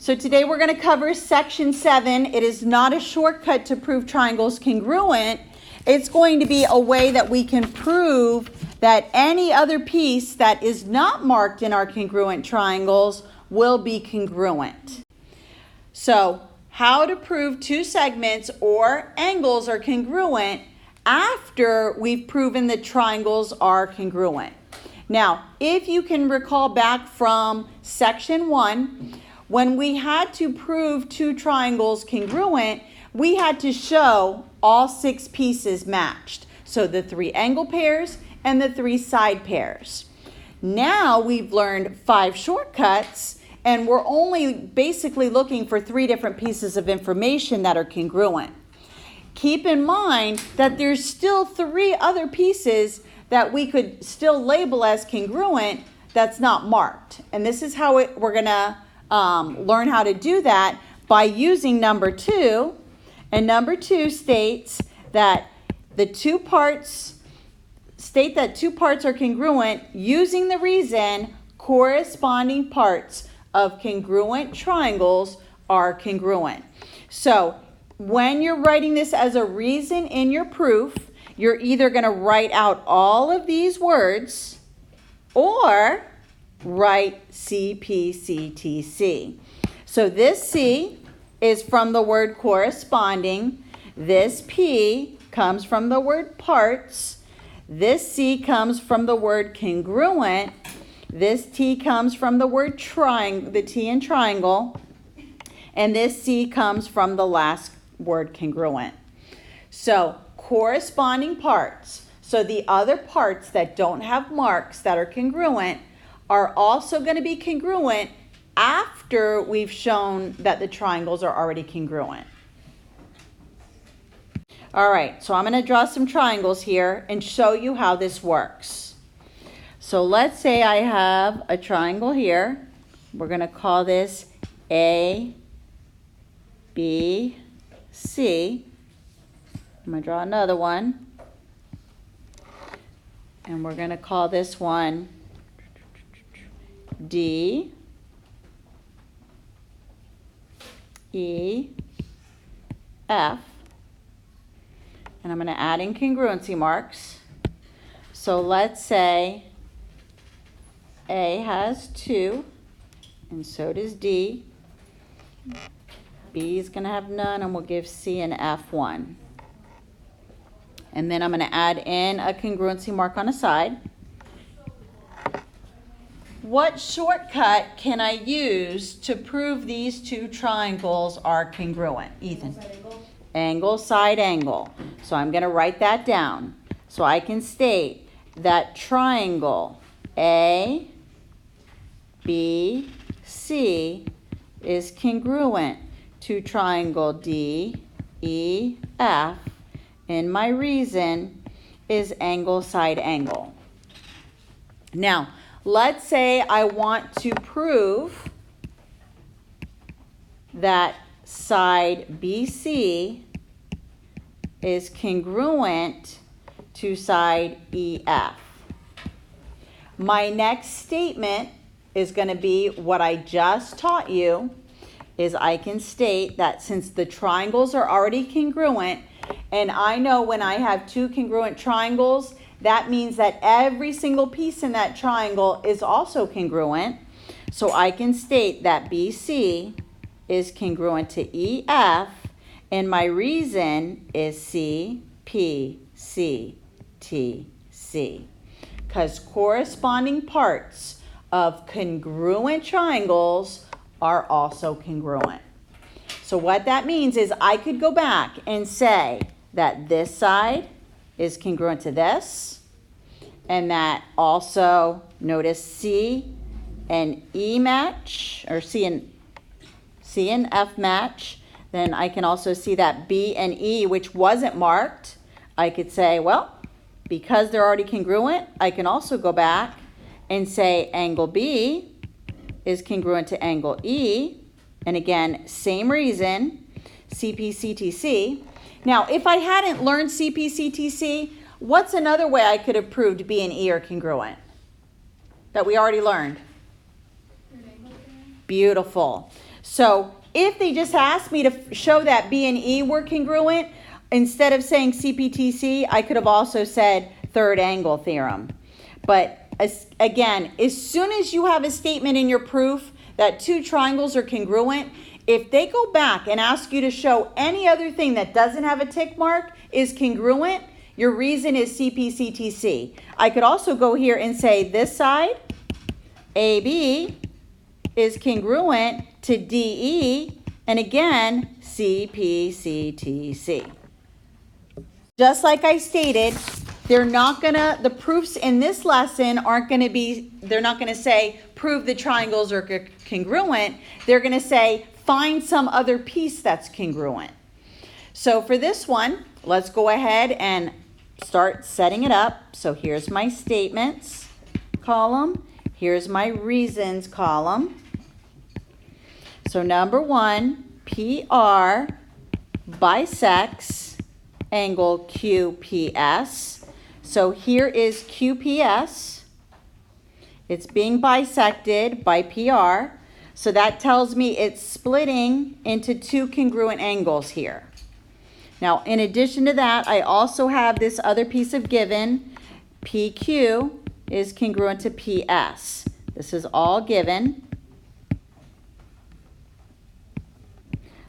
So today we're going to cover section 7. It is not a shortcut to prove triangles congruent. It's going to be a way that we can prove that any other piece that is not marked in our congruent triangles will be congruent. So how to prove two segments or angles are congruent after we've proven that triangles are congruent. Now, if you can recall back from section 1, when we had to prove two triangles congruent, we had to show all 6 pieces matched. So the 3 angle pairs and the 3 side pairs. Now we've learned 5 shortcuts, and we're only basically looking for 3 different pieces of information that are congruent. Keep in mind that there's still 3 other pieces that we could still label as congruent that's not marked. And this is how we're going to learn how to do that by using number 2. And number 2 states that two parts are congruent using the reason corresponding parts of congruent triangles are congruent. So when you're writing this as a reason in your proof, you're either going to write out all of these words or write CPCTC. So this C is from the word corresponding. This P comes from the word parts. This C comes from the word congruent. This T comes from the word the T in triangle. And this C comes from the last word congruent. So corresponding parts. So the other parts that don't have marks that are congruent are also going to be congruent after we've shown that the triangles are already congruent. All right, so I'm going to draw some triangles here and show you how this works. So let's say I have a triangle here. We're going to call this A, B, C. I'm going to draw another one. And we're going to call this one D, E, F, and I'm going to add in congruency marks. So let's say A has 2, and so does D. B is going to have none, and we'll give C and F 1. And then I'm going to add in a congruency mark on a side. What shortcut can I use to prove these two triangles are congruent? Ethan. Angle, side angle. So I'm going to write that down. So I can state that triangle A, B, C is congruent to triangle D, E, F, and my reason is angle, side angle. Now, let's say I want to prove that side BC is congruent to side EF. My next statement is going to be what I just taught you, is I can state that since the triangles are already congruent, and I know when I have 2 congruent triangles, that means that every single piece in that triangle is also congruent. So I can state that BC is congruent to EF, and my reason is CPCTC. Because corresponding parts of congruent triangles are also congruent. So what that means is I could go back and say that this side is congruent to this, and that also, notice C and E match, or C and F match. Then I can also see that B and E, which wasn't marked, I could say, well, because they're already congruent, I can also go back and say angle B is congruent to angle E. And again, same reason, CPCTC. Now, if I hadn't learned CPCTC, what's another way I could have proved B and E are congruent that we already learned? Beautiful. So if they just asked me to show that B and E were congruent, instead of saying CPTC, I could have also said third angle theorem. But again, as soon as you have a statement in your proof that two triangles are congruent, if they go back and ask you to show any other thing that doesn't have a tick mark is congruent, your reason is CPCTC. I could also go here and say this side, AB, is congruent to DE, and again, CPCTC. Just like I stated, the proofs in this lesson they're not gonna say, prove the triangles are congruent. They're gonna say, find some other piece that's congruent. So for this one, let's go ahead and start setting it up. So here's my statements column. Here's my reasons column. So number one, PR bisects angle QPS. So here is QPS. It's being bisected by PR. So that tells me it's splitting into two congruent angles here. Now, in addition to that, I also have this other piece of given. PQ is congruent to PS. This is all given.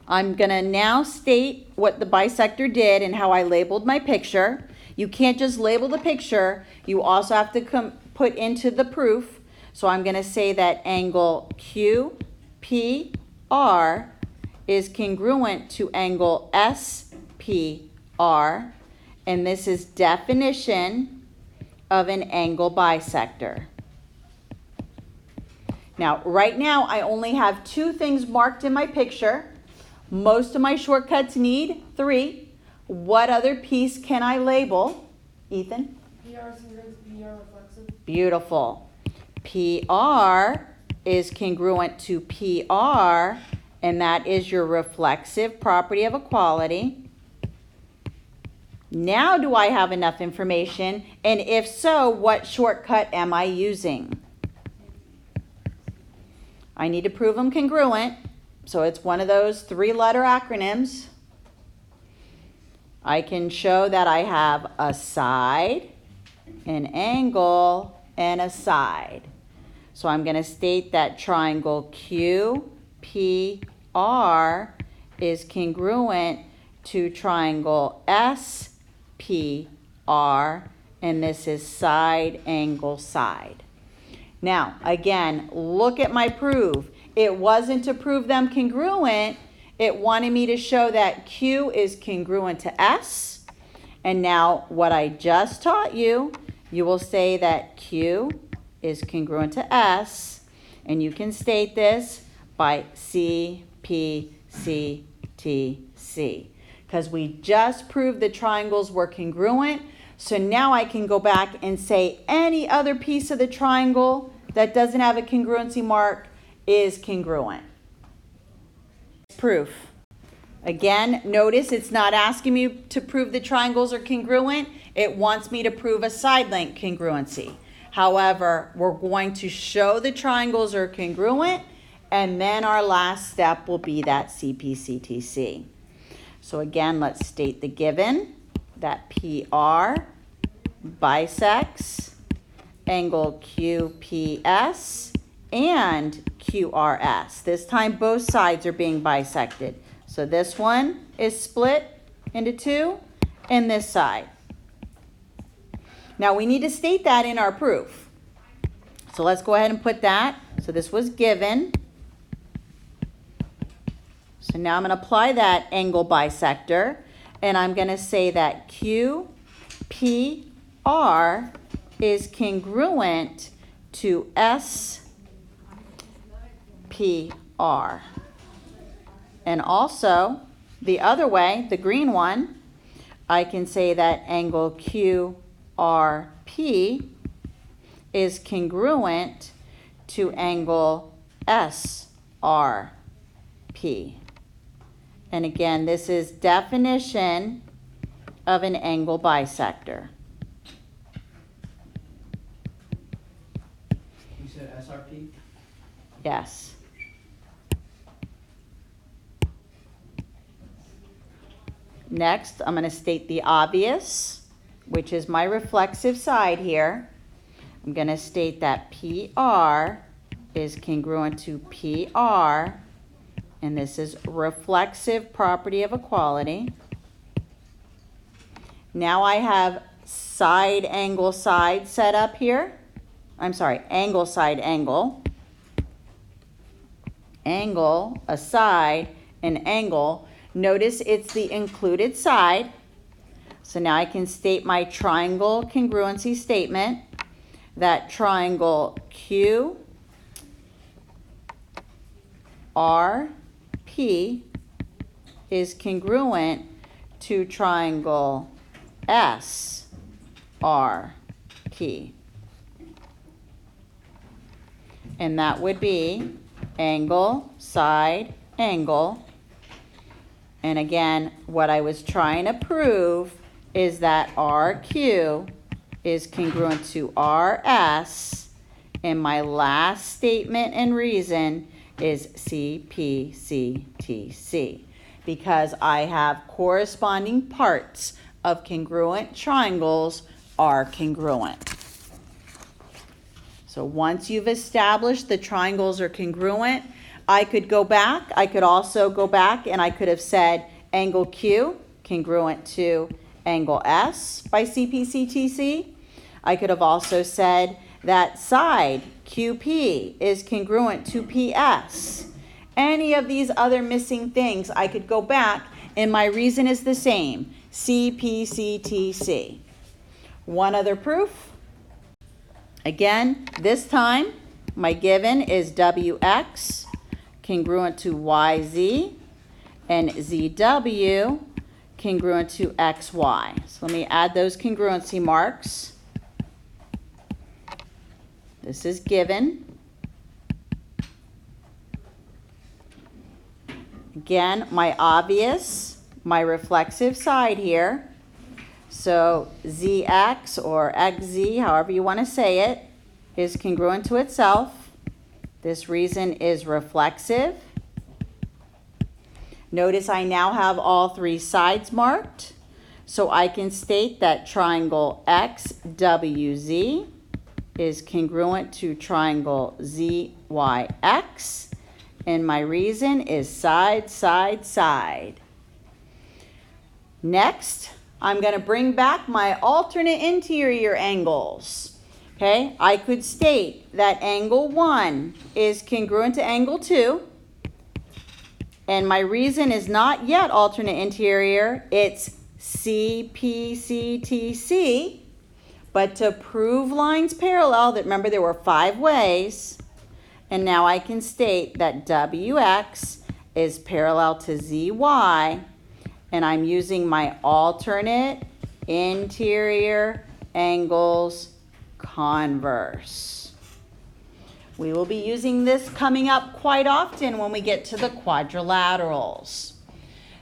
I'm going to now state what the bisector did and how I labeled my picture. You can't just label the picture. You also have to put into the proof. So I'm going to say that angle QPR is congruent to angle SPR. And this is definition of an angle bisector. Now, right now, I only have two things marked in my picture. Most of my shortcuts need three. What other piece can I label? Ethan? PR is congruent to PR reflexive. Beautiful. PR is congruent to PR, and that is your reflexive property of equality. Now do I have enough information? And if so, what shortcut am I using? I need to prove them congruent. So it's one of those three-letter acronyms. I can show that I have a side, an angle, and a side. So I'm going to state that triangle QPR is congruent to triangle SPR, and this is side, angle, side. Now, again, look at my proof. It wasn't to prove them congruent. It wanted me to show that Q is congruent to S. And now what I just taught you, you will say that Q is congruent to S. And you can state this by CPCTC. Because we just proved the triangles were congruent. So now I can go back and say any other piece of the triangle that doesn't have a congruency mark is congruent. Proof. Again, notice it's not asking me to prove the triangles are congruent. It wants me to prove a side length congruency. However, we're going to show the triangles are congruent, and then our last step will be that CPCTC. So again, let's state the given, that PR bisects angle QPS and QRS. This time both sides are being bisected. So this one is split into two, and this side. Now we need to state that in our proof. So let's go ahead and put that. So this was given. So now I'm going to apply that angle bisector, and I'm going to say that QPR is congruent to SPR. And also, the other way, the green one, I can say that angle QRP is congruent to angle SRP. And again, this is definition of an angle bisector. You said SRP? Yes. Next, I'm going to state the obvious, which is my reflexive side here. I'm going to state that PR is congruent to PR, and this is reflexive property of equality. Now I have side angle side set up here. I'm sorry, angle side angle. Angle, a side, an angle. Notice it's the included side. So now I can state my triangle congruency statement that triangle Q R P is congruent to triangle S R P. And that would be angle, side, angle. And again, what I was trying to prove is that RQ is congruent to RS, and my last statement and reason is CPCTC, because I have corresponding parts of congruent triangles are congruent. So once you've established the triangles are congruent, I could go back. I could also go back and I could have said angle Q congruent to angle S by CPCTC. I could have also said that side QP is congruent to PS. Any of these other missing things, I could go back and my reason is the same, CPCTC. One other proof. Again, this time my given is WX congruent to YZ and ZW congruent to XY. So let me add those congruency marks. This is given. Again, my obvious, my reflexive side here. So ZX or XZ, however you want to say it, is congruent to itself. This reason is reflexive. Notice I now have all three sides marked. So I can state that triangle XWZ is congruent to triangle ZYX. And my reason is side, side, side. Next, I'm going to bring back my alternate interior angles. Okay, I could state that angle 1 is congruent to angle 2. And my reason is not yet alternate interior, it's CPCTC. But to prove lines parallel, that remember there were 5 ways. And now I can state that WX is parallel to ZY. And I'm using my alternate interior angles converse. We will be using this coming up quite often when we get to the quadrilaterals.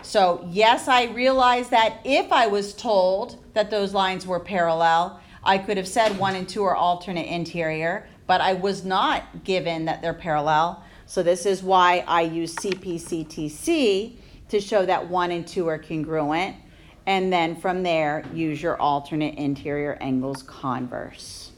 So yes, I realize that if I was told that those lines were parallel, I could have said 1 and 2 are alternate interior, but I was not given that they're parallel. So this is why I use CPCTC to show that 1 and 2 are congruent. And then from there, use your alternate interior angles converse.